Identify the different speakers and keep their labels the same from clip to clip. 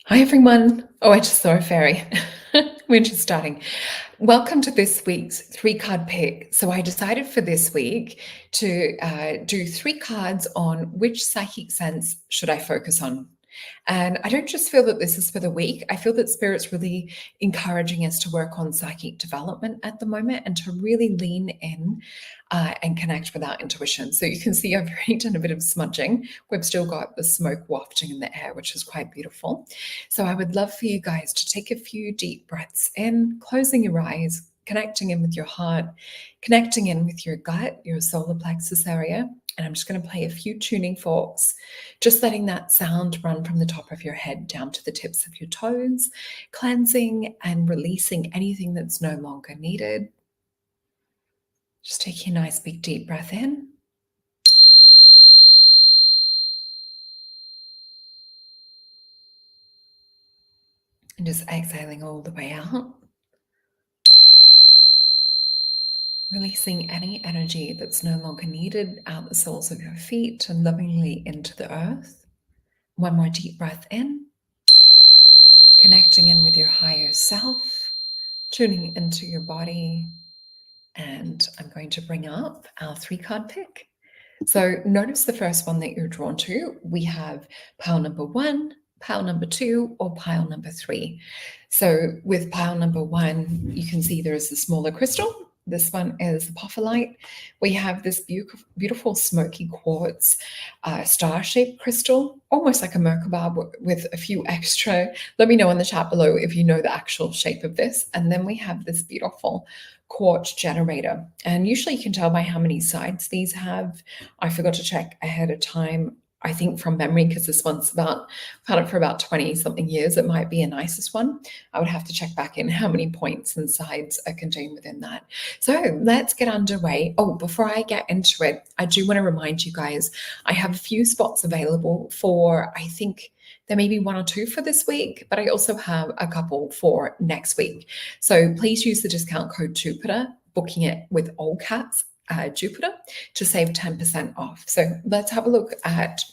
Speaker 1: Hi, everyone. Oh, I just saw a fairy. We're just starting. Welcome to this week's three-card pick. So I decided for this week to do three cards on which psychic sense should I focus on. And I don't just feel that this is for the week. I feel that Spirit's really encouraging us to work on psychic development at the moment and to really lean in and connect with our intuition. So you can see I've already done a bit of smudging. We've still got the smoke wafting in the air, which is quite beautiful. So I would love for you guys to take a few deep breaths in, closing your eyes, connecting in with your heart, connecting in with your gut, your solar plexus area. And I'm just going to play a few tuning forks, just letting that sound run from the top of your head down to the tips of your toes, cleansing and releasing anything that's no longer needed. Just taking a nice big deep breath in. And just exhaling all the way out. Releasing any energy that's no longer needed out the soles of your feet and lovingly into the earth. One more deep breath in. Connecting in with your higher self. Tuning into your body. And I'm going to bring up our three-card pick. So notice the first one that you're drawn to. We have pile number 1, pile number 2, or pile number 3. So with pile number 1, you can see there is the smaller crystal. This one is apophyllite. We have this beautiful smoky quartz star-shaped crystal, almost like a Merkaba with a few extra. Let me know in the chat below if you know the actual shape of this. And then we have this beautiful quartz generator. And usually you can tell by how many sides these have. I forgot to check ahead of time. I think from memory, because this one's I've had it for about 20 something years, it might be a nicest one. I would have to check back in how many points and sides are contained within that. So let's get underway. Oh, before I get into it, I do want to remind you guys, I have a few spots available for, I think, there may be 1 or 2 for this week, but I also have a couple for next week. So please use the discount code Jupiter, booking it with all caps, Jupiter, to save 10% off. So let's have a look at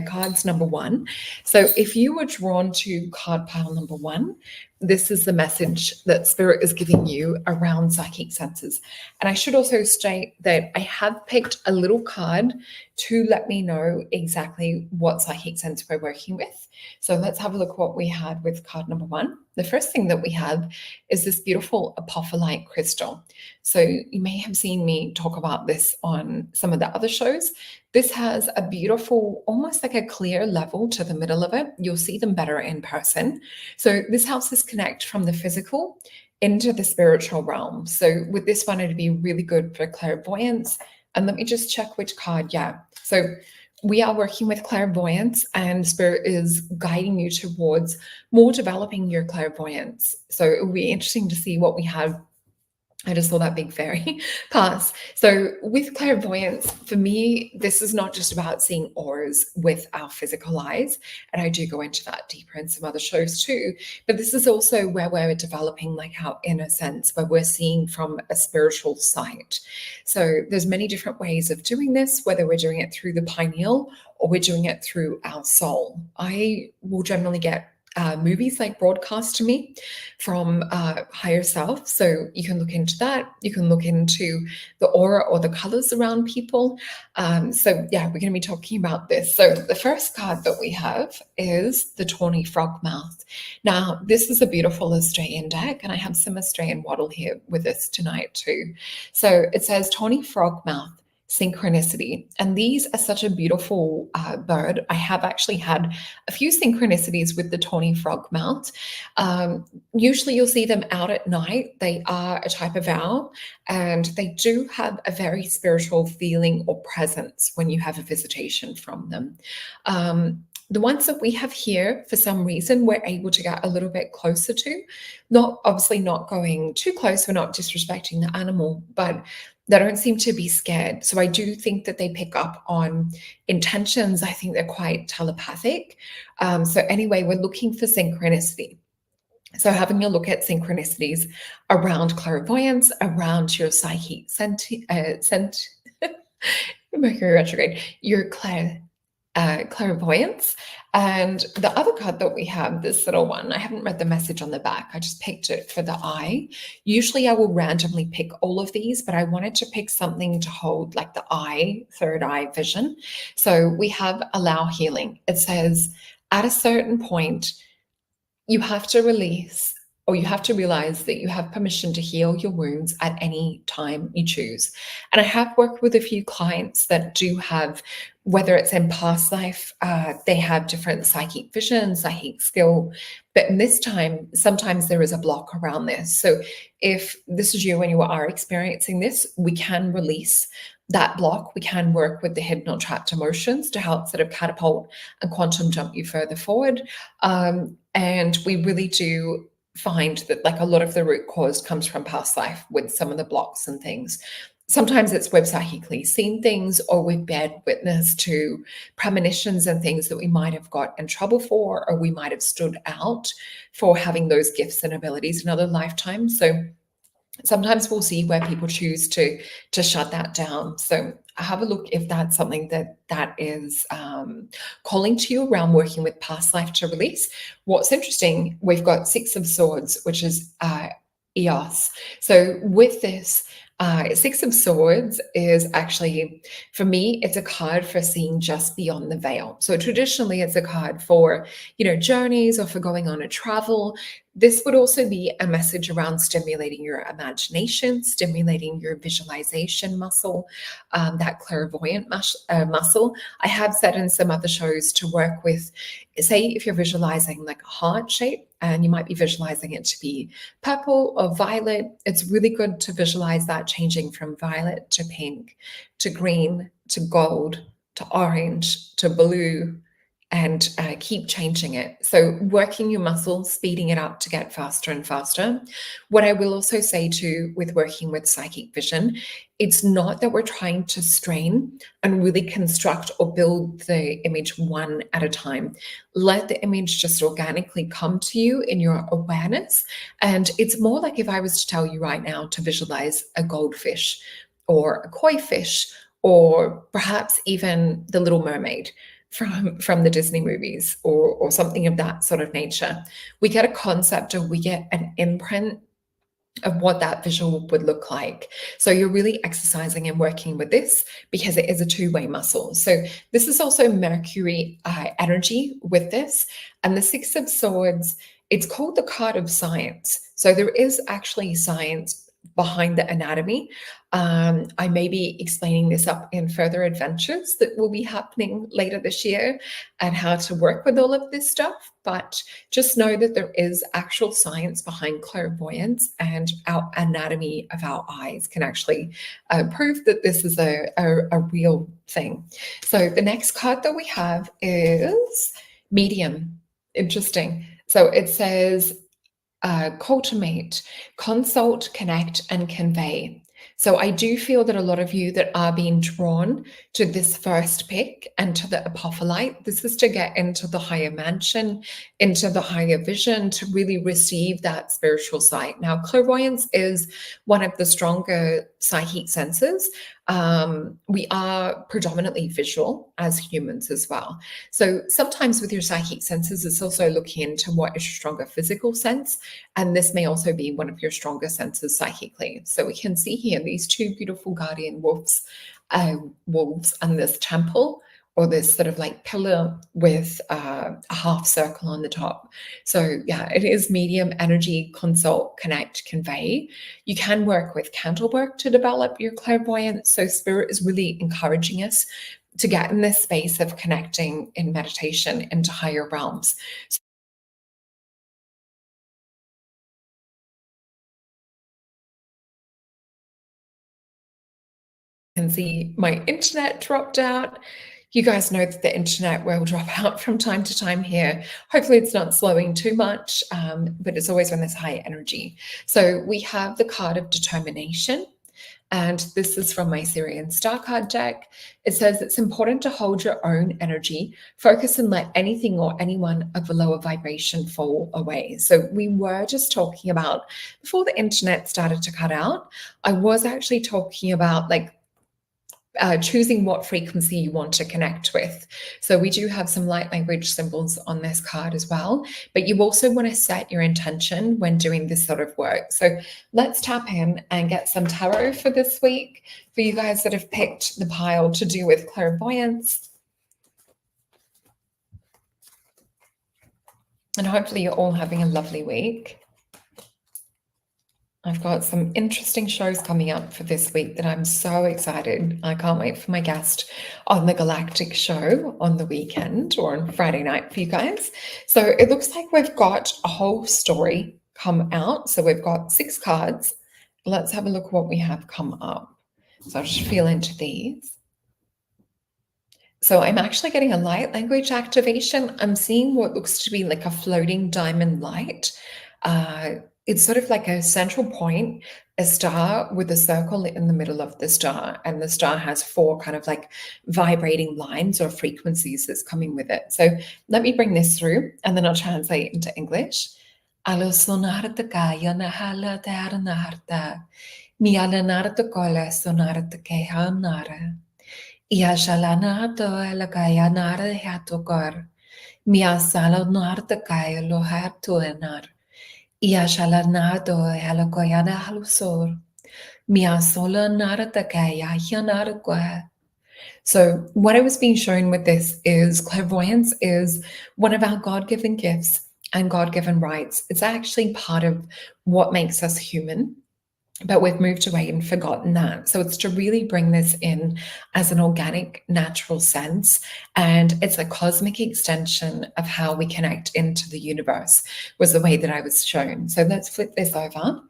Speaker 1: cards number 1. So if you were drawn to card pile number 1, this is the message that Spirit is giving you around psychic senses. And I should also state that I have picked a little card to let me know exactly what psychic sense we're working with. So let's have a look what we had with card number 1. The first thing that we have is this beautiful apophyllite crystal. So you may have seen me talk about this on some of the other shows. This has a beautiful, almost like a clear level to the middle of it. You'll see them better in person. So this helps us connect from the physical into the spiritual realm. So with this one, it'd be really good for clairvoyance. And let me just check which card. Yeah. So we are working with clairvoyance, and Spirit is guiding you towards more developing your clairvoyance. So it will be interesting to see what we have. I just saw that big fairy pass. So with clairvoyance, for me, this is not just about seeing auras with our physical eyes. And I do go into that deeper in some other shows too. But this is also where we're developing like our inner sense, where we're seeing from a spiritual sight. So there's many different ways of doing this, whether we're doing it through the pineal or we're doing it through our soul. I will generally get movies like broadcast to me from higher self. So you can look into that. You can look into the aura or the colors around people. So yeah, we're going to be talking about this. So the first card that we have is the Tawny Frog Mouth. Now, this is a beautiful Australian deck, and I have some Australian wattle here with us tonight too. So it says Tawny Frog Mouth, synchronicity. And these are such a beautiful bird. I have actually had a few synchronicities with the tawny frog mount. Usually you'll see them out at night. They are a type of owl, and they do have a very spiritual feeling or presence when you have a visitation from them. The ones that we have here, for some reason, we're able to get a little bit closer to. Obviously not going too close, we're not disrespecting the animal, but they don't seem to be scared. So I do think that they pick up on intentions. I think they're quite telepathic. So anyway, we're looking for synchronicity. So having a look at synchronicities around clairvoyance, around your psyche, Mercury retrograde, your clairvoyance. And the other card that we have, this little one, I haven't read the message on the back. I just picked it for the eye. Usually I will randomly pick all of these, but I wanted to pick something to hold like the eye, third eye vision. So we have allow healing. It says, at a certain point, you have to release or you have to realize that you have permission to heal your wounds at any time you choose. And I have worked with a few clients that do have, whether it's in past life, they have different psychic vision, psychic skill. But in this time, sometimes there is a block around this. So if this is you and you are experiencing this, we can release that block. We can work with the hidden or trapped emotions to help sort of catapult and quantum jump you further forward. And we really do find that like a lot of the root cause comes from past life with some of the blocks and things. Sometimes it's we've psychically seen things or we've bad witness to premonitions and things that we might have got in trouble for, or we might have stood out for having those gifts and abilities in other lifetimes. So sometimes we'll see where people choose to shut that down. So have a look if that's something that is calling to you around working with past life to release. What's interesting, we've got Six of Swords, which is EOS. So with this, Six of Swords is actually, for me, it's a card for seeing just beyond the veil. So traditionally, it's a card for, journeys or for going on a travel. This would also be a message around stimulating your imagination, stimulating your visualization muscle, that clairvoyant muscle. I have said in some other shows to work with, say, if you're visualizing like a heart shape, and you might be visualizing it to be purple or violet, it's really good to visualize that changing from violet to pink, to green, to gold, to orange, to blue, and keep changing it. So working your muscles, speeding it up to get faster and faster. What I will also say too, with working with psychic vision, it's not that we're trying to strain and really construct or build the image one at a time. Let the image just organically come to you in your awareness. And it's more like if I was to tell you right now to visualize a goldfish or a koi fish, or perhaps even the Little Mermaid from the Disney movies, or something of that sort of nature. We get a concept, or we get an imprint of what that visual would look like. So you're really exercising and working with this because it is a two-way muscle. So this is also Mercury energy with this. And the Six of Swords, it's called the card of science. So there is actually science behind the anatomy. I may be explaining this up in further adventures that will be happening later this year and how to work with all of this stuff. But just know that there is actual science behind clairvoyance, and our anatomy of our eyes can actually prove that this is a real thing. So the next card that we have is medium. Interesting. So it says, cultivate, consult, connect, and convey. So I do feel that a lot of you that are being drawn to this first pick and to the apophyllite, this is to get into the higher mansion, into the higher vision, to really receive that spiritual sight. Now, clairvoyance is one of the stronger psychic senses. We are predominantly visual as humans as well. So sometimes with your psychic senses, it's also looking into what is your stronger physical sense. And this may also be one of your stronger senses psychically. So we can see here these two beautiful guardian wolves and this temple, or this sort of like pillar with a half circle on the top. So yeah, it is medium energy, consult, connect, convey. You can work with candle work to develop your clairvoyance. So spirit is really encouraging us to get in this space of connecting in meditation into higher realms. Can see my internet dropped out. You guys know that the internet will drop out from time to time here. Hopefully it's not slowing too much, but it's always when there's high energy. So we have the card of determination. And this is from my Syrian Star card deck. It says it's important to hold your own energy, focus and let anything or anyone of a lower vibration fall away. So we were just talking about, before the internet started to cut out, I was actually talking about like choosing what frequency you want to connect with. So we do have some light language symbols on this card as well, but you also want to set your intention when doing this sort of work. So let's tap in and get some tarot for this week for you guys that have picked the pile to do with clairvoyance. And hopefully you're all having a lovely week. I've got some interesting shows coming up for this week that I'm so excited. I can't wait for my guest on the Galactic show on the weekend or on Friday night for you guys. So it looks like we've got a whole story come out. So we've got 6 cards. Let's have a look at what we have come up. So I'll just feel into these. So I'm actually getting a light language activation. I'm seeing what looks to be like a floating diamond light. It's sort of like a central point, a star with a circle in the middle of the star, and the star has 4 kind of like vibrating lines or frequencies that's coming with it. So let me bring this through, and then I'll translate into English. Alo sonarta kaya na hala narta. Mi ala narta kola sonarta keha nara. Ia shalana to elakaya nara hatokar. Mia sala narta kaya lo hatuenar. Ia shalanado halakoyana halusor. Mia sola narata kaya yanaragwa. So what I was being shown with this is clairvoyance is one of our God-given gifts and God-given rights. It's actually part of what makes us human. But we've moved away and forgotten that. So it's to really bring this in as an organic, natural sense. And it's a cosmic extension of how we connect into the universe, was the way that I was shown. So let's flip this over.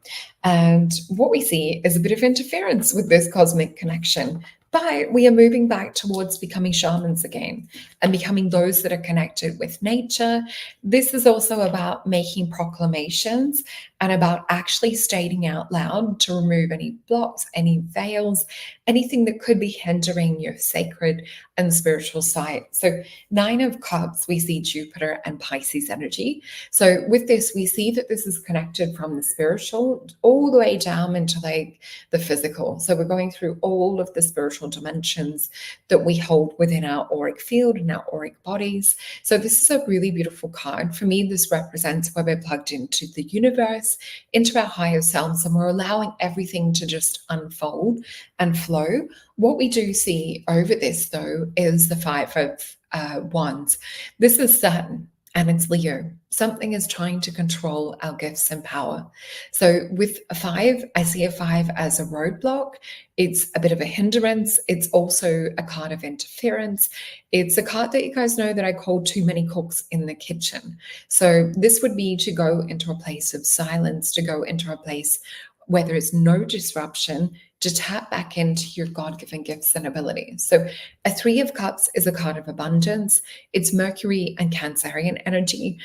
Speaker 1: And what we see is a bit of interference with this cosmic connection. But we are moving back towards becoming shamans again and becoming those that are connected with nature. This is also about making proclamations and about actually stating out loud to remove any blocks, any veils, anything that could be hindering your sacred and spiritual sight. So 9 of Cups, we see Jupiter and Pisces energy. So with this, we see that this is connected from the spiritual all the way down into like the physical. So we're going through all of the spiritual dimensions that we hold within our auric field and our auric bodies. So this is a really beautiful card. For me, this represents where we're plugged into the universe, into our higher selves, and we're allowing everything to just unfold and flow. What we do see over this, though, is the 5 of Wands. This is Saturn and it's Leo. Something is trying to control our gifts and power. So with a 5, I see a 5 as a roadblock. It's a bit of a hindrance. It's also a card of interference. It's a card that you guys know that I call too many cooks in the kitchen. So this would be to go into a place of silence, to go into a place where there is no disruption, to tap back into your God-given gifts and abilities. So a 3 of Cups is a card of abundance. It's Mercury and Cancerian energy.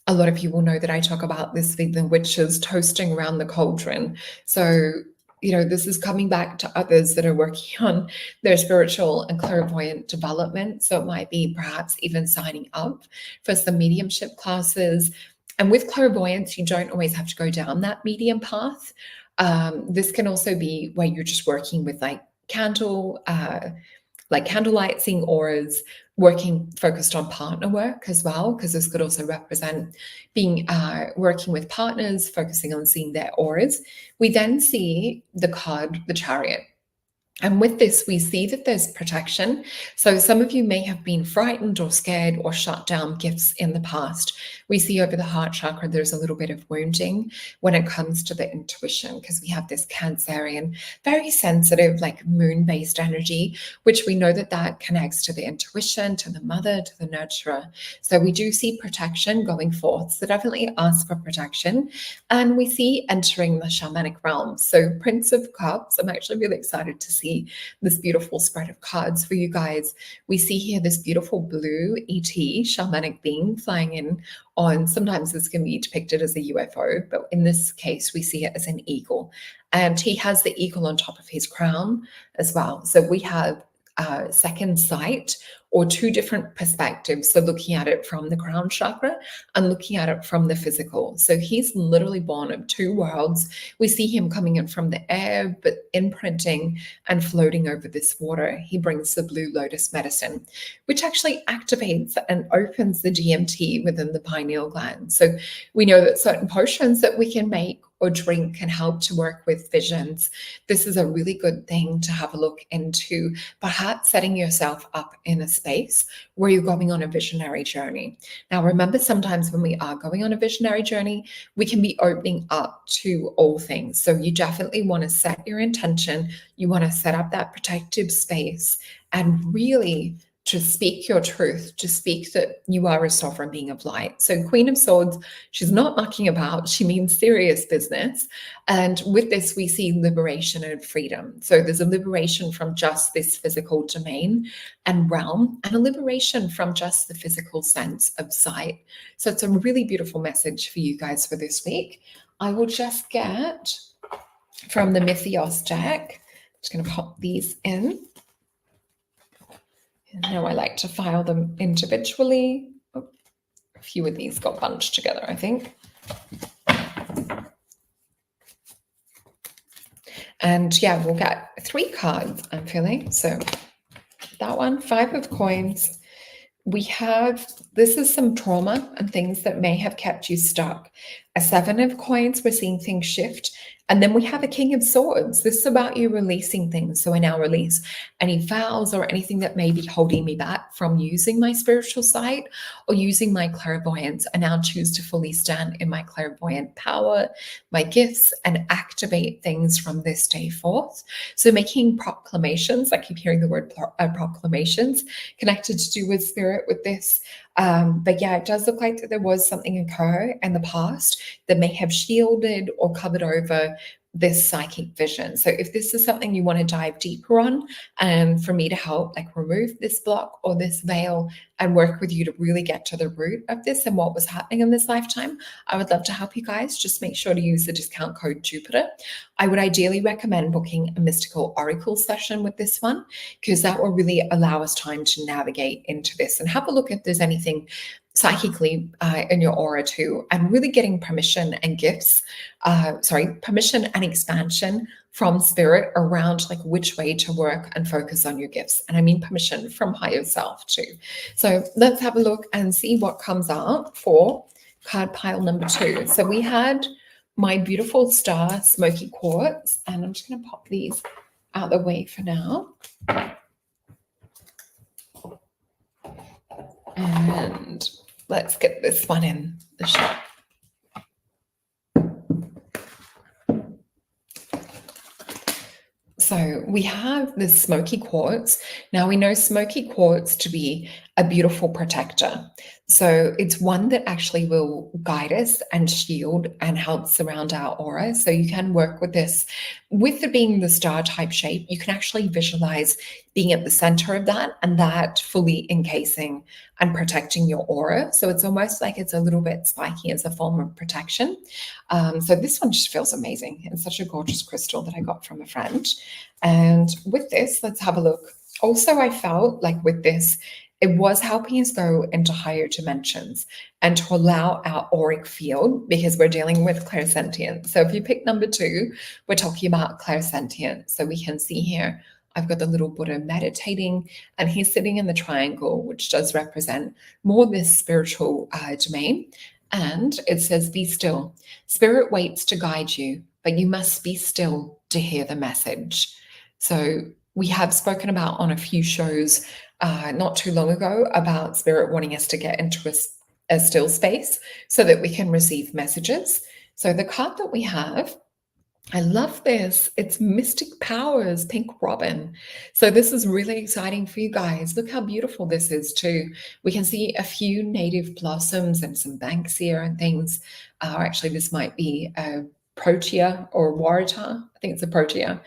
Speaker 1: A lot of you will know that I talk about this with the witches toasting around the cauldron. So, you know, this is coming back to others that are working on their spiritual and clairvoyant development. So it might be perhaps even signing up for some mediumship classes. And with clairvoyance, you don't always have to go down that medium path. This can also be where you're just working with like candlelight, seeing auras, working focused on partner work as well, because this could also represent being working with partners, focusing on seeing their auras. We then see the card, the Chariot. And with this, we see that there's protection. So some of you may have been frightened or scared or shut down gifts in the past. We see over the heart chakra, there's a little bit of wounding when it comes to the intuition, because we have this Cancerian, very sensitive, like moon-based energy, which we know that that connects to the intuition, to the mother, to the nurturer. So we do see protection going forth. So definitely ask for protection. And we see entering the shamanic realm. So Prince of Cups, I'm actually really excited to see this beautiful spread of cards for you guys. We see here this beautiful blue ET, shamanic being flying in on, sometimes this can be depicted as a UFO, but in this case, we see it as an eagle. And he has the eagle on top of his crown as well. So we have second sight or two different perspectives. So looking at it from the crown chakra and looking at it from the physical. So he's literally born of two worlds. We see him coming in from the air, but imprinting and floating over this water. He brings the blue lotus medicine, which actually activates and opens the DMT within the pineal gland. So we know that certain potions that we can make or drink can help to work with visions. This is a really good thing to have a look into, perhaps setting yourself up in a space where you're going on a visionary journey. Now, remember, sometimes when we are going on a visionary journey, we can be opening up to all things. So you definitely want to set your intention. You want to set up that protective space and really to speak your truth, to speak that you are a sovereign being of light. So Queen of Swords, she's not mucking about. She means serious business. And with this, we see liberation and freedom. So there's a liberation from just this physical domain and realm, and a liberation from just the physical sense of sight. So it's a really beautiful message for you guys for this week. I will just get from the Mythios deck, I'm just going to pop these in. Now I like to file them individually. Oh, a few of these got bunched together, I think. And yeah, we'll get 3 cards, I'm feeling. So that one, 5 of coins. We have, this is some trauma and things that may have kept you stuck. A 7 of coins, we're seeing things shift. And then we have a King of Swords. This is about you releasing things. So I now release any vows or anything that may be holding me back from using my spiritual sight or using my clairvoyance. I now choose to fully stand in my clairvoyant power, my gifts, and activate things from this day forth. So making proclamations, I keep hearing the word proclamations, connected to do with spirit with this. But yeah, it does look like that there was something occur in the past that may have shielded or covered over this psychic vision. So if this is something you want to dive deeper on, and for me to help like remove this block or this veil and work with you to really get to the root of this and what was happening in this lifetime, I would love to help you guys. Just make sure to use the discount code Jupiter. I would ideally recommend booking a mystical oracle session with this one, because that will really allow us time to navigate into this and have a look if there's anything psychically in your aura too, and really getting permission and permission and expansion from spirit around like which way to work and focus on your gifts. And I mean permission from higher self too. So let's have a look and see what comes out for card pile number 2. So we had my beautiful star smoky quartz, and I'm just going to pop these out of the way for now. And let's get this one in the shot. So we have this smoky quartz. Now we know smoky quartz to be a beautiful protector. So it's one that actually will guide us and shield and help surround our aura. So you can work with this. With it being the star type shape, you can actually visualize being at the center of that and that fully encasing and protecting your aura. So it's almost like it's a little bit spiky as a form of protection. So this one just feels amazing. It's such a gorgeous crystal that I got from a friend. And with this, let's have a look. Also, I felt like with this, it was helping us go into higher dimensions and to allow our auric field, because we're dealing with clairsentience. So if you pick number 2, we're talking about clairsentience. So we can see here, I've got the little Buddha meditating, and he's sitting in the triangle, which does represent more this spiritual domain. And it says, be still. Spirit waits to guide you, but you must be still to hear the message. So we have spoken about on a few shows not too long ago about spirit wanting us to get into a still space so that we can receive messages. So the card that we have, I love this. It's Mystic Powers, Pink Robin. So this is really exciting for you guys. Look how beautiful this is too. We can see a few native blossoms and some banksia and things. Actually, this might be a protea or warata. I think it's a protea.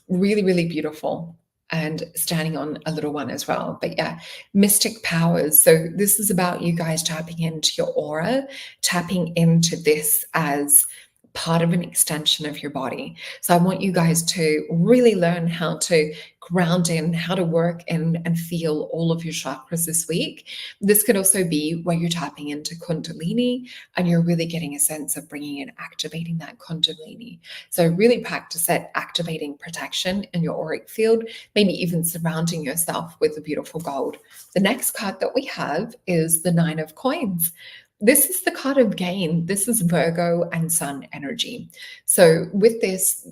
Speaker 1: Really, really beautiful. And standing on a little one as well. But yeah, mystic powers. So this is about you guys tapping into your aura, tapping into this as part of an extension of your body. So I want you guys to really learn how to ground in, how to work in and feel all of your chakras this week. This could also be where you're tapping into Kundalini and you're really getting a sense of bringing and activating that Kundalini. So really practice at activating protection in your auric field, maybe even surrounding yourself with the beautiful gold. The next card that we have is the Nine of Coins. This is the card of gain. This is Virgo and Sun energy. So with this,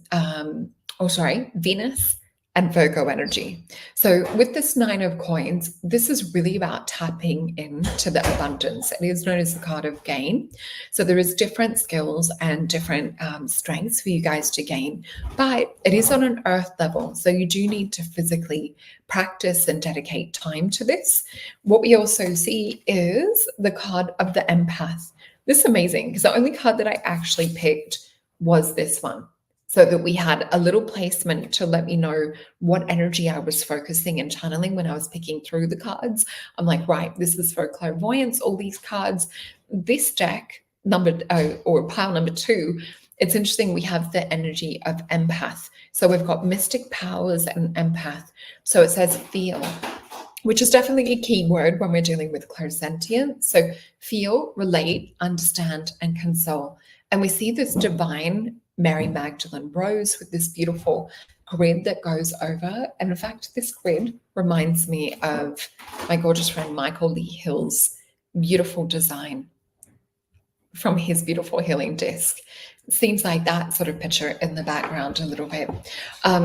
Speaker 1: Venus and Virgo energy. So with this Nine of Coins, this is really about tapping into the abundance. It is known as the card of gain. So there is different skills and different strengths for you guys to gain, but it is on an earth level. So you do need to physically practice and dedicate time to this. What we also see is the card of the empath. This is amazing because the only card that I actually picked was this one, so that we had a little placement to let me know what energy I was focusing and channeling when I was picking through the cards. I'm like, right, this is for clairvoyance, all these cards. This deck, or pile number 2, it's interesting, we have the energy of empath. So we've got mystic powers and empath. So it says feel, which is definitely a key word when we're dealing with clairsentience. So feel, relate, understand, and console. And we see this divine Mary Magdalene rose with this beautiful grid that goes over. And in fact, this grid reminds me of my gorgeous friend Michael Lee Hill's beautiful design from his beautiful healing disc. Seems like that sort of picture in the background a little bit.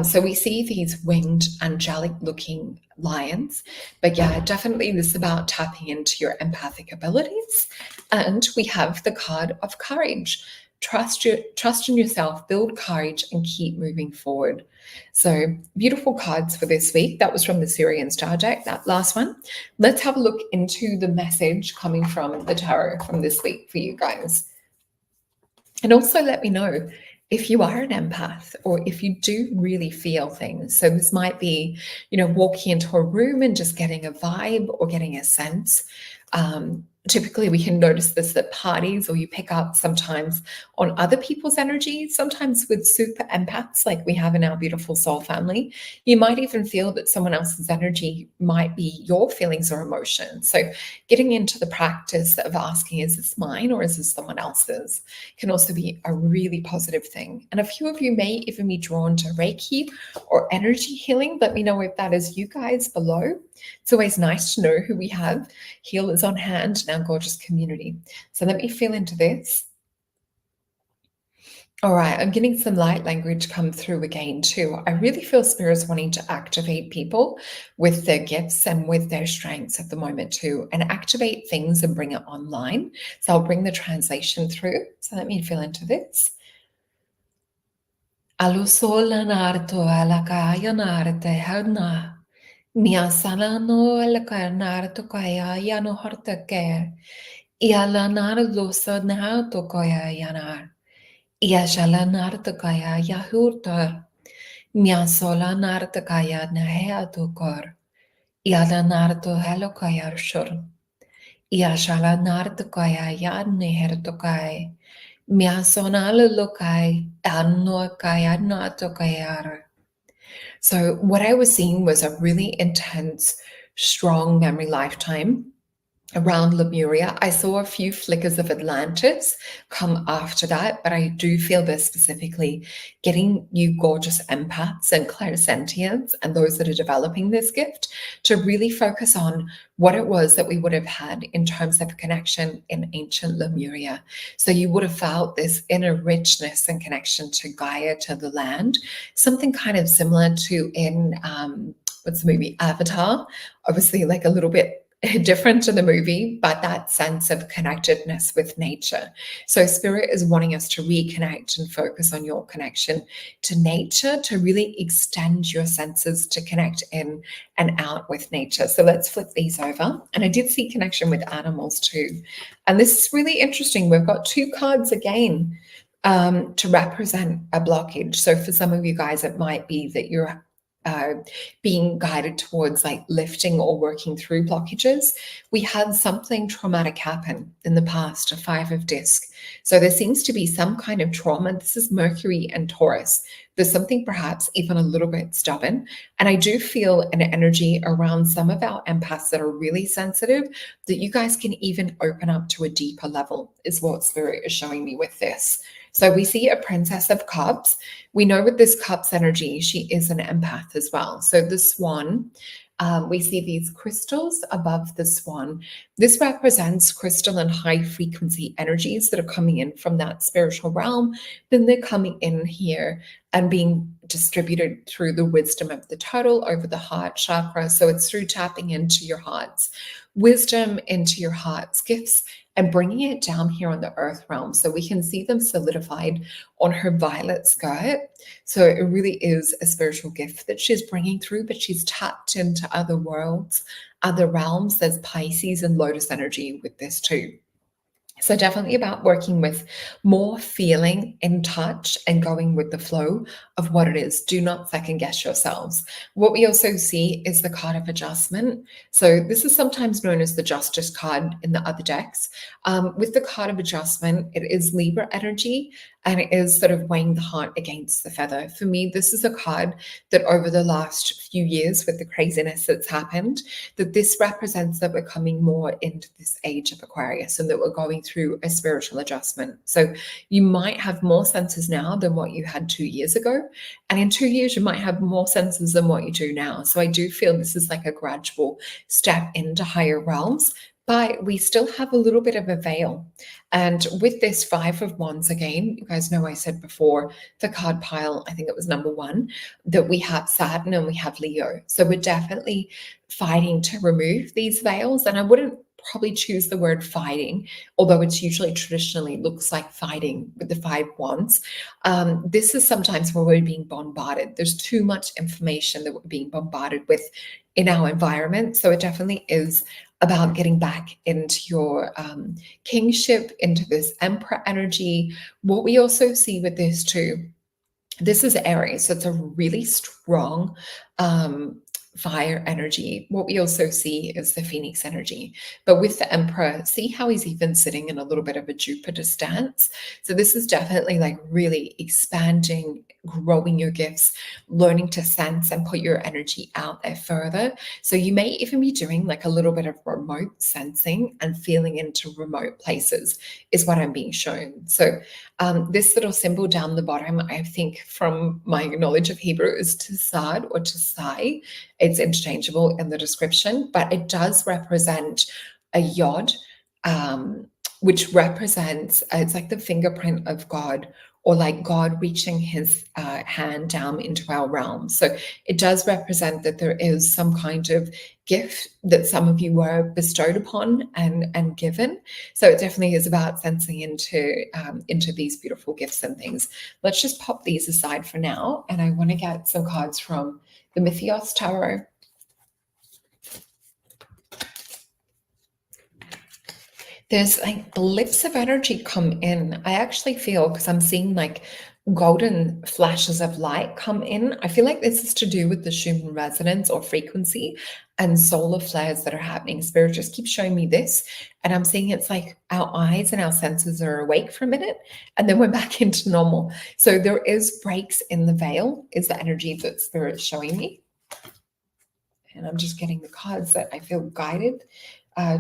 Speaker 1: So we see these winged, angelic looking lions. But yeah, definitely this is about tapping into your empathic abilities. And we have the card of courage. Trust in yourself, build courage, and keep moving forward. So beautiful cards for this week. That was from the Syrian Star deck, that last one. Let's have a look into the message coming from the tarot from this week for you guys. And also let me know if you are an empath or if you do really feel things. So this might be, walking into a room and just getting a vibe or getting a sense. Typically, we can notice this at parties, or you pick up sometimes on other people's energy, sometimes with super empaths like we have in our beautiful soul family. You might even feel that someone else's energy might be your feelings or emotions. So getting into the practice of asking, is this mine or is this someone else's, can also be a really positive thing. And a few of you may even be drawn to Reiki or energy healing. Let me know if that is you guys below. It's always nice to know who we have healers on hand in our gorgeous community. So let me feel into this. All right, I'm getting some light language come through again too. I really feel Spirit's wanting to activate people with their gifts and with their strengths at the moment too, and activate things and bring it online. So I'll bring the translation through. So let me feel into this. Alusolanarto alakayanarte hadna. Miasalano alkanarto kaya yano hortaker. Ialanar dosa nato kaya yanar. Iashalanarto kaya yahurtar. Miasolanarto kaya naheatukor. Ialanarto halokayar shur. Iashalanarto kaya yanehertokai. Miasonal lokai anno kaya nato kayar. So what I was seeing was a really intense, strong memory lifetime around Lemuria. I saw a few flickers of Atlantis come after that, but I do feel this specifically getting you gorgeous empaths and clairsentients and those that are developing this gift to really focus on what it was that we would have had in terms of connection in ancient Lemuria. So you would have felt this inner richness and connection to Gaia, to the land, something kind of similar to in, what's the movie, Avatar? Obviously like a little bit different to the movie, but that sense of connectedness with nature. So Spirit is wanting us to reconnect and focus on your connection to nature, to really extend your senses to connect in and out with nature. So let's flip these over. And I did see connection with animals too. And this is really interesting. We've got 2 cards again to represent a blockage. So for some of you guys, it might be that you're being guided towards like lifting or working through blockages. We had something traumatic happen in the past, a 5 of disc. So there seems to be some kind of trauma. This is Mercury and Taurus. There's something perhaps even a little bit stubborn. And I do feel an energy around some of our empaths that are really sensitive that you guys can even open up to a deeper level, is what Spirit is showing me with this. So we see a Princess of Cups. We know with this Cups energy, she is an empath as well. So the Swan, we see these crystals above the Swan. This represents crystal and high frequency energies that are coming in from that spiritual realm. Then they're coming in here and being distributed through the wisdom of the turtle over the heart chakra. So it's through tapping into your heart's wisdom, into your heart's gifts, and bringing it down here on the earth realm. So we can see them solidified on her violet skirt. So it really is a spiritual gift that she's bringing through, but she's tapped into other worlds, other realms. There's Pisces and Lotus energy with this too. So definitely about working with more feeling in touch and going with the flow of what it is. Do not second guess yourselves. What we also see is the card of adjustment. So this is sometimes known as the Justice card in the other decks. With the card of adjustment, it is Libra energy, and it is sort of weighing the heart against the feather. For me, this is a card that over the last few years with the craziness that's happened, that this represents that we're coming more into this age of Aquarius and that we're going through a spiritual adjustment. So you might have more senses now than what you had 2 years ago. And in 2 years, you might have more senses than what you do now. So I do feel this is like a gradual step into higher realms, but we still have a little bit of a veil. And with this Five of Wands, again, you guys know I said before, the card pile, I think it was number 1, that we have Saturn and we have Leo. So we're definitely fighting to remove these veils. And I wouldn't probably choose the word fighting, although it's usually traditionally looks like fighting with the 5 wands. This is sometimes where we're being bombarded. There's too much information that we're being bombarded with in our environment. So it definitely is about getting back into your kingship, into this emperor energy. What we also see with this too, this is Aries, so it's a really strong fire energy. What we also see is the Phoenix energy. But with the Emperor, see how he's even sitting in a little bit of a Jupiter stance. So this is definitely like really expanding, growing your gifts, learning to sense and put your energy out there further. So you may even be doing like a little bit of remote sensing and feeling into remote places is what I'm being shown. So this little symbol down the bottom, I think from my knowledge of Hebrew, is Tsad or Tsai. It's interchangeable in the description, but it does represent a yod, which represents, it's like the fingerprint of God, or like God reaching his hand down into our realm. So it does represent that there is some kind of gift that some of you were bestowed upon and given. So it definitely is about sensing into these beautiful gifts and things. Let's just pop these aside for now. And I want to get some cards from the Mythios Tarot. There's like blips of energy come in. I actually feel, because I'm seeing like golden flashes of light come in. I feel like this is to do with the Schumann resonance or frequency and solar flares that are happening. Spirit just keeps showing me this. And I'm seeing it's like our eyes and our senses are awake for a minute and then we're back into normal. So there is breaks in the veil is the energy that Spirit's showing me. And I'm just getting the cards that I feel guided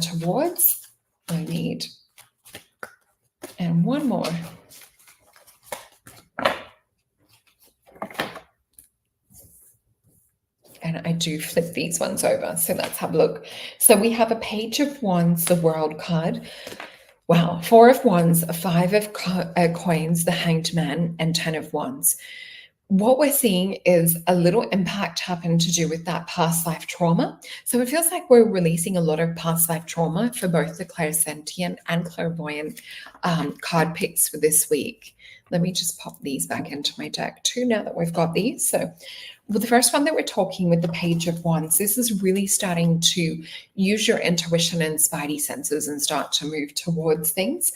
Speaker 1: towards. I need, and one more. And I do flip these ones over. So let's have a look. So we have a Page of Wands, the World card. Wow. 4 of Wands, 5 of coins, the Hanged Man, and 10 of Wands. What we're seeing is a little impact happen to do with that past life trauma. So it feels like we're releasing a lot of past life trauma for both the clairsentient and clairvoyant card picks for this week. Let me just pop these back into my deck too now that we've got these. So well, the first one that we're talking with the Page of Wands, this is really starting to use your intuition and spidey senses and start to move towards things.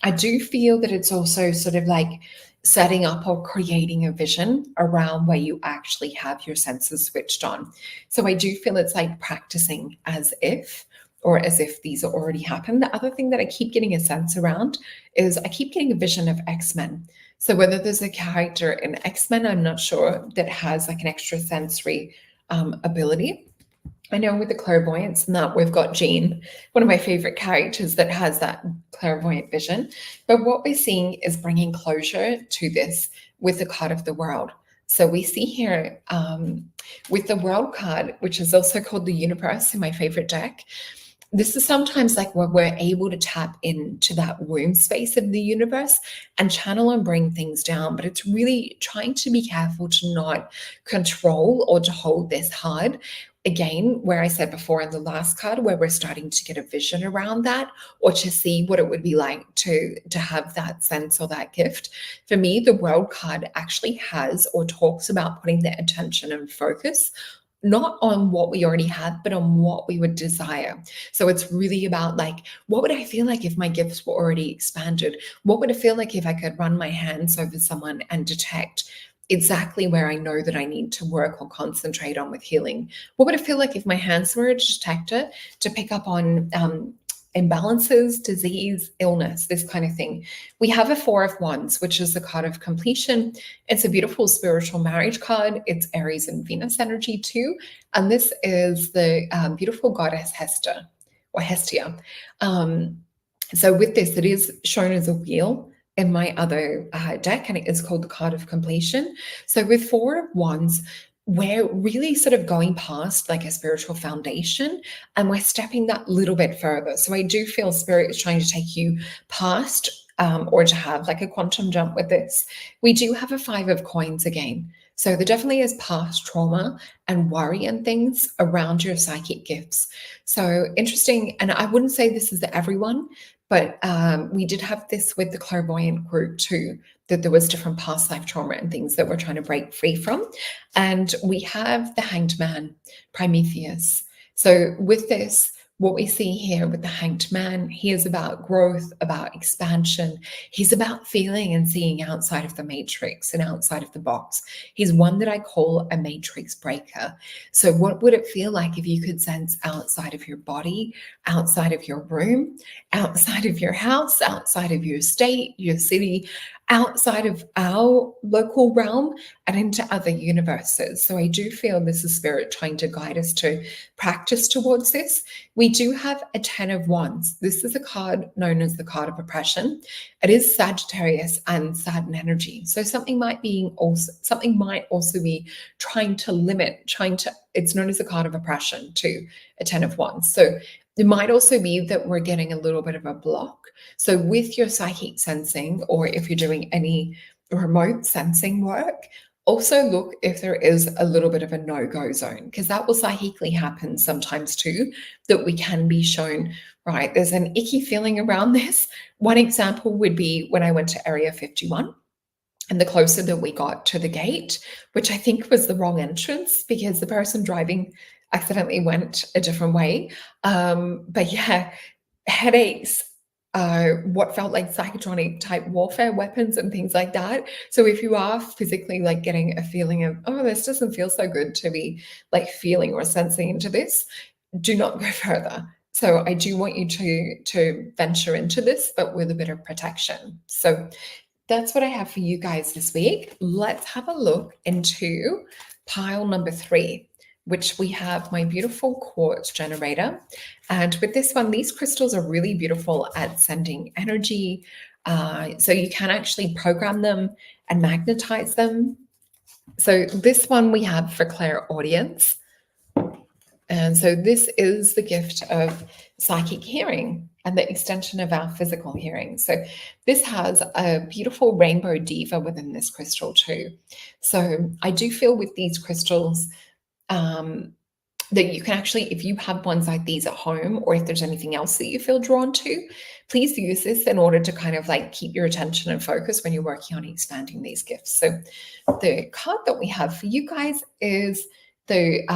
Speaker 1: I do feel that it's also sort of like setting up or creating a vision around where you actually have your senses switched on. So I do feel it's like practicing as if or as if these are already happened. The other thing that I keep getting a sense around is I keep getting a vision of X-Men. So whether there's a character in X-Men, I'm not sure, that has like an extra sensory ability. I know with the clairvoyance and that we've got Jean, one of my favorite characters that has that clairvoyant vision. But what we're seeing is bringing closure to this with the card of the world. So we see here with the world card, which is also called the universe in my favorite deck, this is sometimes like where we're able to tap into that womb space of the universe and channel and bring things down. But it's really trying to be careful to not control or to hold this hard. Again, where I said before in the last card, where we're starting to get a vision around that, or to see what it would be like to have that sense or that gift. For me, the world card actually has or talks about putting the attention and focus not on what we already have, but on what we would desire. So it's really about like, what would I feel like if my gifts were already expanded? What would it feel like if I could run my hands over someone and detect exactly where I know that I need to work or concentrate on with healing? What would it feel like if my hands were a detector to pick up on imbalances, disease, illness, this kind of thing? We have a Four of Wands, which is the card of completion. It's a beautiful spiritual marriage card. It's Aries and Venus energy too. And this is the beautiful goddess Hester or Hestia. So with this, it is shown as a wheel in my other deck, and it is called the card of completion. So with Four of Wands, we're really sort of going past like a spiritual foundation and we're stepping that little bit further. So I do feel Spirit is trying to take you past or to have like a quantum jump with this. We do have a Five of Coins again. So there definitely is past trauma and worry and things around your psychic gifts. So interesting. And I wouldn't say this is everyone, but we did have this with the clairvoyant group too, that there was different past life trauma and things that we're trying to break free from. And we have the Hanged Man, Prometheus. So with this, what we see here with the Hanged Man, he is about growth, about expansion. He's about feeling and seeing outside of the matrix and outside of the box. He's one that I call a matrix breaker. So what would it feel like if you could sense outside of your body, outside of your room, outside of your house, outside of your state, your city, outside of our local realm and into other universes? So I do feel this is Spirit trying to guide us to practice towards this. We do have a Ten of Wands. This is a card known as the card of oppression. It is Sagittarius and Saturn energy. So something might also be trying to limit, it's known as the card of oppression to a Ten of Wands. So it might also be that we're getting a little bit of a block. So with your psychic sensing, or if you're doing any remote sensing work, also look if there is a little bit of a no-go zone, because that will psychically happen sometimes too, that we can be shown, right, there's an icky feeling around this. One example would be when I went to Area 51. And the closer that we got to the gate, which I think was the wrong entrance because the person driving accidentally went a different way. But yeah, headaches, what felt like psychotronic type warfare weapons and things like that. So if you are physically like getting a feeling of, oh, this doesn't feel so good to be like feeling or sensing into this, do not go further. So I do want you to venture into this, but with a bit of protection. So that's what I have for you guys this week. Let's have a look into pile number 3, which we have my beautiful quartz generator. And with this one, these crystals are really beautiful at sending energy. So you can actually program them and magnetize them. So this one we have for clairaudience. And so this is the gift of psychic hearing and the extension of our physical hearing. So this has a beautiful rainbow diva within this crystal too. So I do feel with these crystals that you can actually, if you have ones like these at home, or if there's anything else that you feel drawn to, please use this in order to kind of like keep your attention and focus when you're working on expanding these gifts. So the card that we have for you guys is the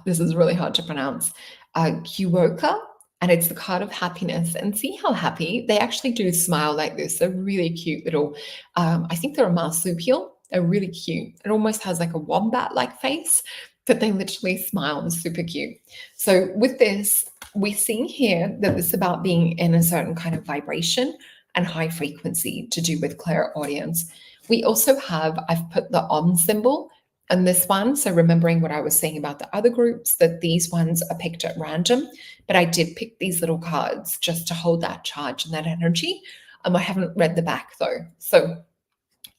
Speaker 1: this is really hard to pronounce, Kuoka, and it's the card of happiness. And see how happy they actually do smile like this. They're really cute little, I think they're a marsupial. They're really cute. It almost has like a wombat-like face. but they literally smile. It's super cute. So with this, we see here that it's about being in a certain kind of vibration and high frequency to do with clairaudience. We also have, I've put the on symbol on this one. So remembering what I was saying about the other groups, that these ones are picked at random, but I did pick these little cards just to hold that charge and that energy. I haven't read the back though. So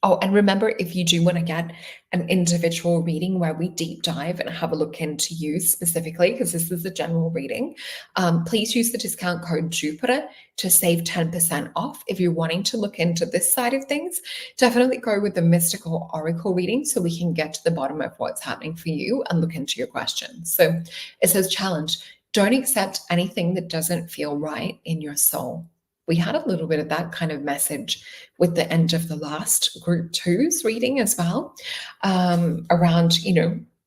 Speaker 1: oh, and remember, if you do want to get an individual reading where we deep dive and have a look into you specifically, because this is a general reading, please use the discount code Jupiter to save 10% off. If you're wanting to look into this side of things, definitely go with the mystical oracle reading so we can get to the bottom of what's happening for you and look into your questions. So it says, challenge, don't accept anything that doesn't feel right in your soul. We had a little bit of that kind of message with the end of the last group two's reading as well, around,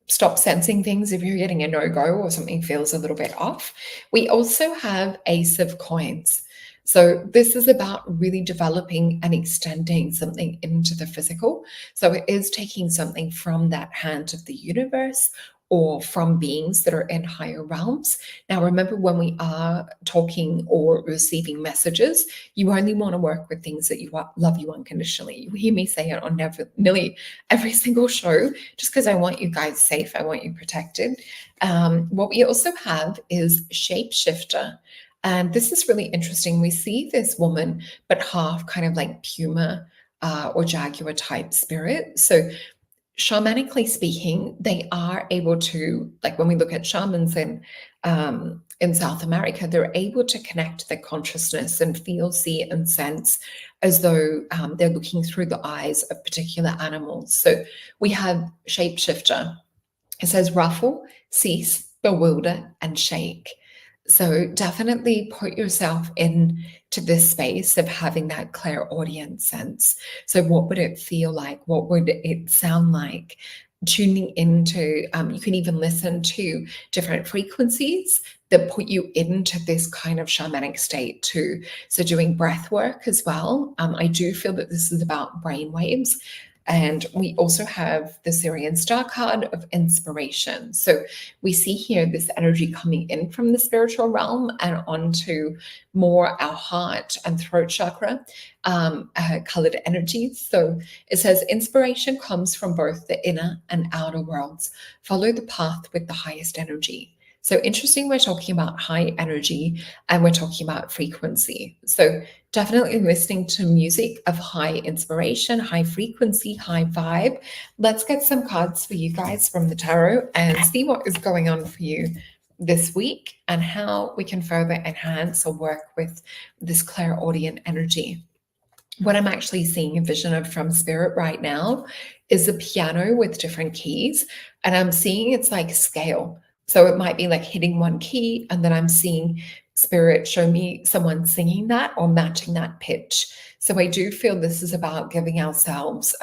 Speaker 1: stop sensing things if you're getting a no-go or something feels a little bit off. We also have Ace of Coins. So this is about really developing and extending something into the physical. So it is taking something from that hand of the universe or from beings that are in higher realms. Now, remember, when we are talking or receiving messages, you only want to work with things that love you unconditionally. You hear me say it on nearly every single show, just because I want you guys safe, I want you protected. What we also have is shapeshifter. And this is really interesting. We see this woman, but half kind of like puma or jaguar type spirit. So shamanically speaking, they are able to, like when we look at shamans in South America, they're able to connect their consciousness and feel, see, and sense as though they're looking through the eyes of particular animals. So we have shapeshifter. It says ruffle, cease, bewilder, and shake. So definitely put yourself in to this space of having that clairaudient sense. So what would it feel like? What would it sound like? Tuning into, you can even listen to different frequencies that put you into this kind of shamanic state too. So doing breath work as well. I do feel that this is about brain waves. And we also have the Syrian star card of inspiration. So we see here this energy coming in from the spiritual realm and onto more our heart and throat chakra, colored energies. So it says inspiration comes from both the inner and outer worlds. Follow the path with the highest energy. So interesting, we're talking about high energy and we're talking about frequency. So definitely listening to music of high inspiration, high frequency, high vibe. Let's get some cards for you guys from the tarot and see what is going on for you this week and how we can further enhance or work with this clairaudient energy. What I'm actually seeing a vision of from spirit right now is a piano with different keys, and I'm seeing it's like scale. So it might be like hitting one key, and then I'm seeing spirit show me someone singing that or matching that pitch. So I do feel this is about giving ourselves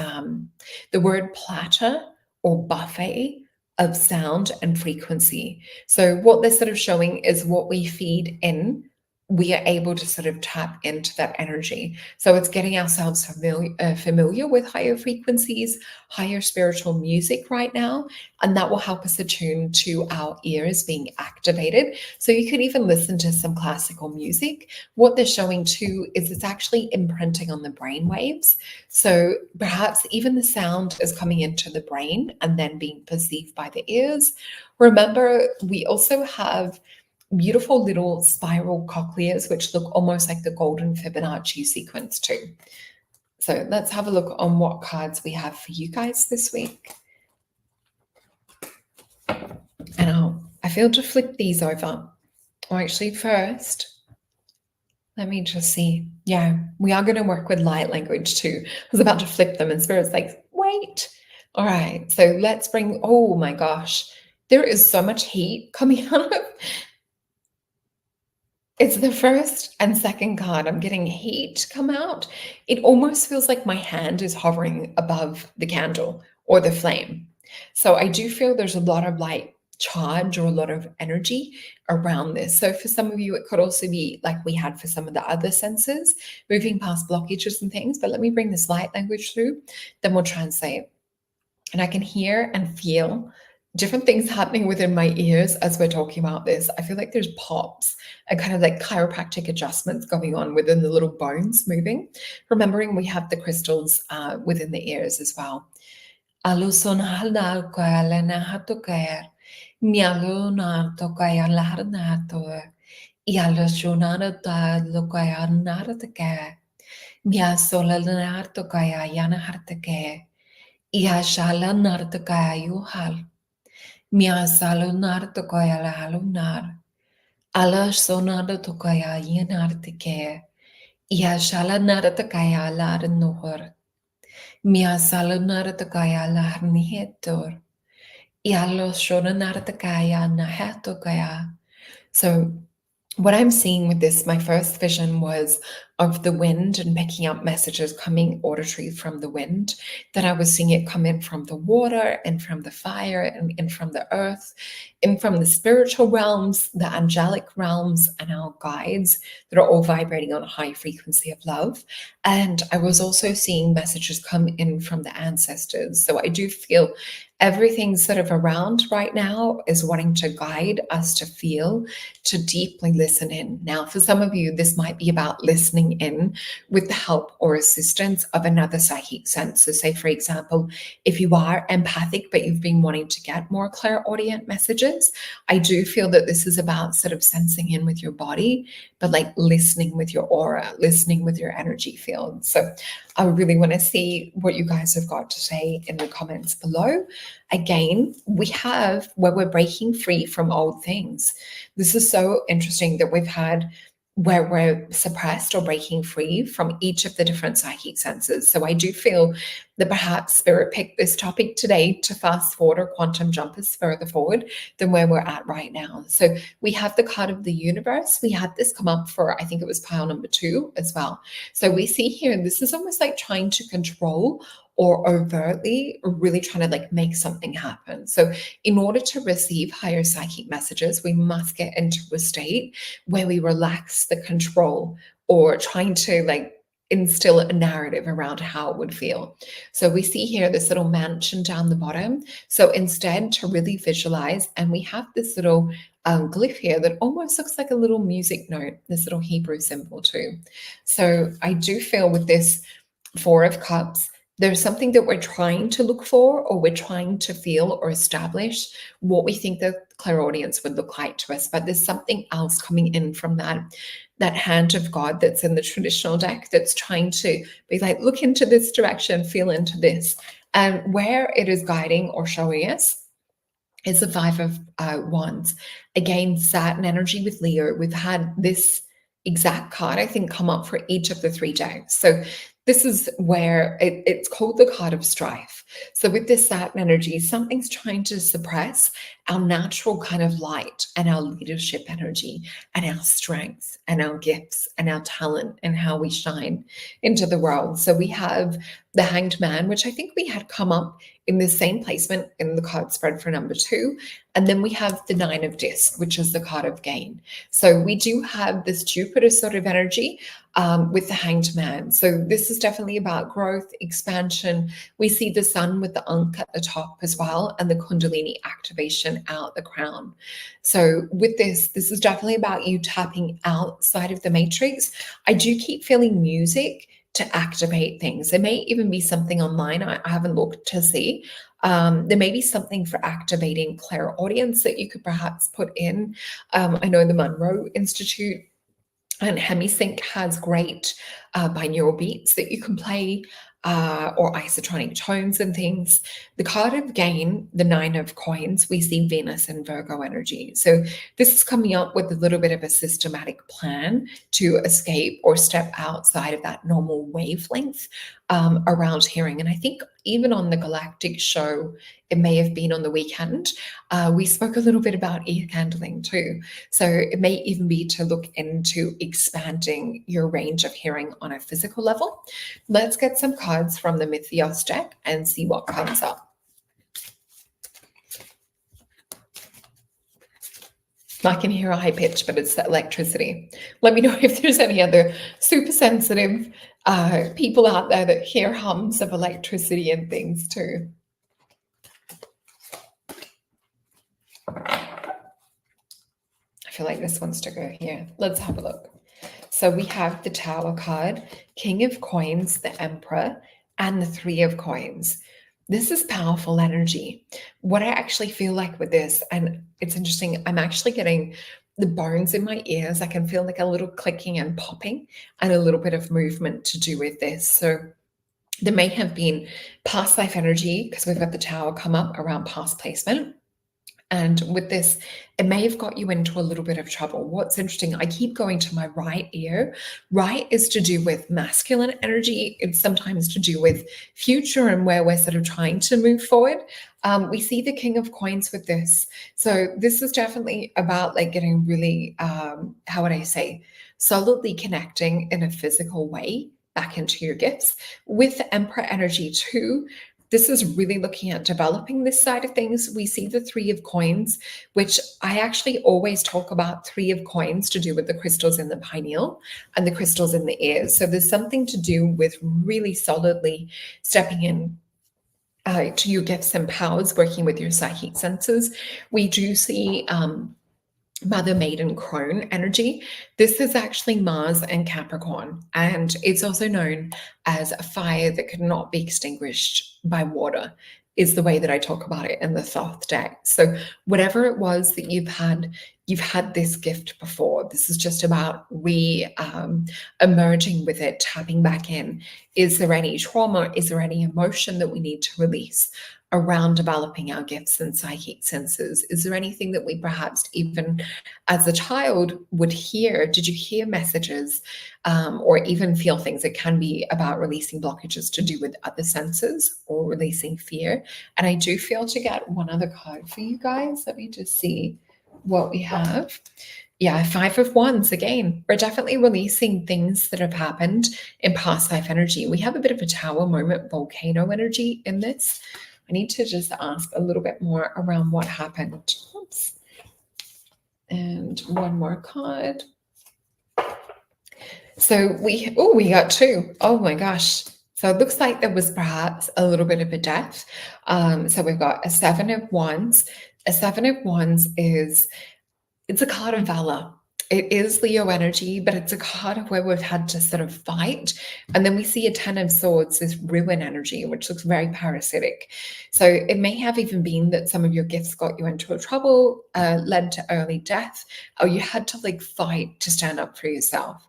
Speaker 1: the word platter or buffet of sound and frequency. So what they're sort of showing is what we feed in, we are able to sort of tap into that energy. So it's getting ourselves familiar with higher frequencies, higher spiritual music right now, and that will help us attune to our ears being activated. So you could even listen to some classical music. What they're showing too is it's actually imprinting on the brain waves. So perhaps even the sound is coming into the brain and then being perceived by the ears. Remember, we also have beautiful little spiral cochleas, which look almost like the golden Fibonacci sequence too. So let's have a look on what cards we have for you guys this week. And I feel to flip these over. Or actually first, let me just see. Yeah, we are going to work with light language too. I was about to flip them and Spirit's like, wait. All right, so let's bring, oh my gosh, there is so much heat coming out of it's the first and second card. I'm getting heat come out. It almost feels like my hand is hovering above the candle or the flame. So I do feel there's a lot of like charge or a lot of energy around this. So for some of you, it could also be like we had for some of the other senses, moving past blockages and things. But let me bring this light language through, then we'll translate. And I can hear and feel different things happening within my ears as we're talking about this. I feel like there's pops and kind of like chiropractic adjustments going on within the little bones moving. Remembering we have the crystals within the ears as well. Aluson halal kaya na hato kaya mialo na to kaya lahar na to ialo shunana ta lo kaya nara te kaya mia sola na to kaya yana harte kaya ia shala nar te kaya yuhal mia salo nar to kaya lahalo nar ala sonada to kaya yanar te kaya ia shala nara te kaya lar nohor mia salo nara te kaya lahar nihetor Ialo shoranartakaya nahatokaya. So what I'm seeing with this, my first vision was of the wind and picking up messages coming auditory from the wind, that I was seeing it come in from the water and from the fire and in from the earth, in from the spiritual realms, the angelic realms, and our guides that are all vibrating on a high frequency of love. And I was also seeing messages come in from the ancestors. So I do feel everything sort of around right now is wanting to guide us to feel, to deeply listen in. Now, for some of you, this might be about listening in with the help or assistance of another psychic sense. So, say, for example, if you are empathic, but you've been wanting to get more clairaudient messages, I do feel that this is about sort of sensing in with your body, but like listening with your aura, listening with your energy field. So, I really want to see what you guys have got to say in the comments below. Again, we have where we're breaking free from old things. This is so interesting that we've had where we're suppressed or breaking free from each of the different psychic senses. So I do feel that perhaps Spirit picked this topic today to fast forward or quantum jump us further forward than where we're at right now. So we have the card of the universe. We had this come up for, I think it was pile number 2 as well. So we see here, this is almost like trying to control or overtly really trying to like make something happen. So in order to receive higher psychic messages, we must get into a state where we relax the control or trying to like instill a narrative around how it would feel. So we see here this little mansion down the bottom. So instead to really visualize, and we have this little glyph here that almost looks like a little music note, this little Hebrew symbol too. So I do feel with this 4 of Cups, there's something that we're trying to look for, or we're trying to feel or establish what we think the clairaudience would look like to us. But there's something else coming in from that hand of God that's in the traditional deck that's trying to be like, look into this direction, feel into this. And where it is guiding or showing us is the 5 of Wands. Again, Saturn energy with Leo. We've had this exact card, I think, come up for each of the 3 decks. So this is where it's called the card of strife. So with this Saturn energy, something's trying to suppress our natural kind of light and our leadership energy and our strength and our gifts and our talent and how we shine into the world. So we have the Hanged Man, which I think we had come up in the same placement in the card spread for number 2. And then we have the 9 of Disc, which is the card of gain. So we do have this Jupiter sort of energy with the Hanged Man. So this is definitely about growth, expansion. We see the sun with the Ankh at the top as well, and the Kundalini activation out the crown. So with this is definitely about you tapping outside of the matrix. I do keep feeling music to activate things. There may even be something online. I haven't looked to see. There may be something for activating clairaudience that you could perhaps put in. I know the Monroe Institute and HemiSync has great binaural beats that you can play, or isotronic tones and things. The card of gain, the 9 of coins, we see Venus and Virgo energy. So this is coming up with a little bit of a systematic plan to escape or step outside of that normal wavelength around hearing. And I think even on the Galactic show, it may have been on the weekend, we spoke a little bit about ear candling too. So it may even be to look into expanding your range of hearing on a physical level. Let's get some cards from the Mythios deck and see what comes up. I can hear a high pitch, but it's the electricity. Let me know if there's any other super sensitive people out there that hear hums of electricity and things too. feel like this wants to go here. Let's have a look. So we have the Tower card, King of Coins, the Emperor, and the Three of Coins. This is powerful energy. What I actually feel like with this, and it's interesting, I'm actually getting the bones in my ears. I can feel like a little clicking and popping and a little bit of movement to do with this. So there may have been past life energy because we've got the Tower come up around past placement. And with this, it may have got you into a little bit of trouble. What's interesting, I keep going to my right ear. Right is to do with masculine energy. It's sometimes to do with future and where we're sort of trying to move forward. We see the King of Coins with this. So this is definitely about like getting really, how would I say, solidly connecting in a physical way back into your gifts. With the Emperor energy too, this is really looking at developing this side of things. We see the Three of Coins, which I actually always talk about Three of Coins to do with the crystals in the pineal and the crystals in the ears. So there's something to do with really solidly stepping in to your gifts and powers, working with your psychic senses. We do see Mother Maiden Crone energy. This is actually Mars and Capricorn, and it's also known as a fire that could not be extinguished by water, is the way that I talk about it in the Thoth deck. So whatever it was that you've had this gift before. This is just about emerging with it, tapping back in. Is there any trauma? Is there any emotion that we need to release around developing our gifts and psychic senses? Is there anything that we perhaps even as a child would hear? Did you hear messages or even feel things? It can be about releasing blockages to do with other senses or releasing fear. And I do feel to get one other card for you guys. Let me just see what we have. Yeah, Five of Wands again. We're definitely releasing things that have happened in past life energy. We have a bit of a tower moment, volcano energy in this. I need to just ask a little bit more around what happened. Oops. And one more card. So we got two. Oh my gosh. So it looks like there was perhaps a little bit of a death. So we've got a Seven of Wands. A Seven of Wands it's a card of valor. It is Leo energy, but it's a card of where we've had to sort of fight. And then we see a Ten of Swords, this ruin energy, which looks very parasitic. So it may have even been that some of your gifts got you into a trouble, led to early death, or you had to like fight to stand up for yourself.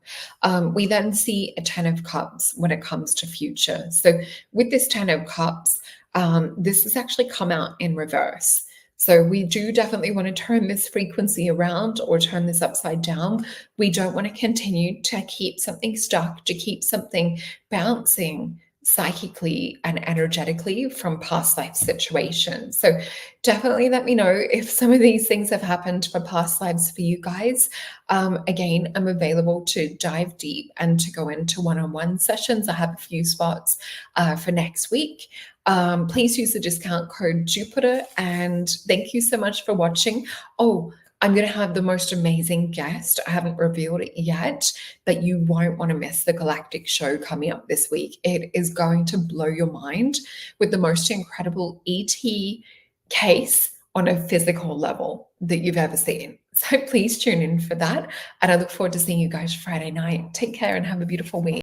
Speaker 1: We then see a Ten of Cups when it comes to future. So with this Ten of Cups, this has actually come out in reverse. So we do definitely want to turn this frequency around or turn this upside down. We don't want to continue to keep something stuck, to keep something bouncing psychically and energetically from past life situations. So definitely let me know if some of these things have happened for past lives for you guys. Again, I'm available to dive deep and to go into one-on-one sessions. I have a few spots for next week. Please use the discount code Jupiter, and thank you so much for watching. Oh, I'm going to have the most amazing guest. I haven't revealed it yet, but you won't want to miss the Galactic Show coming up this week. It is going to blow your mind with the most incredible ET case on a physical level that you've ever seen. So please tune in for that. And I look forward to seeing you guys Friday night. Take care and have a beautiful week.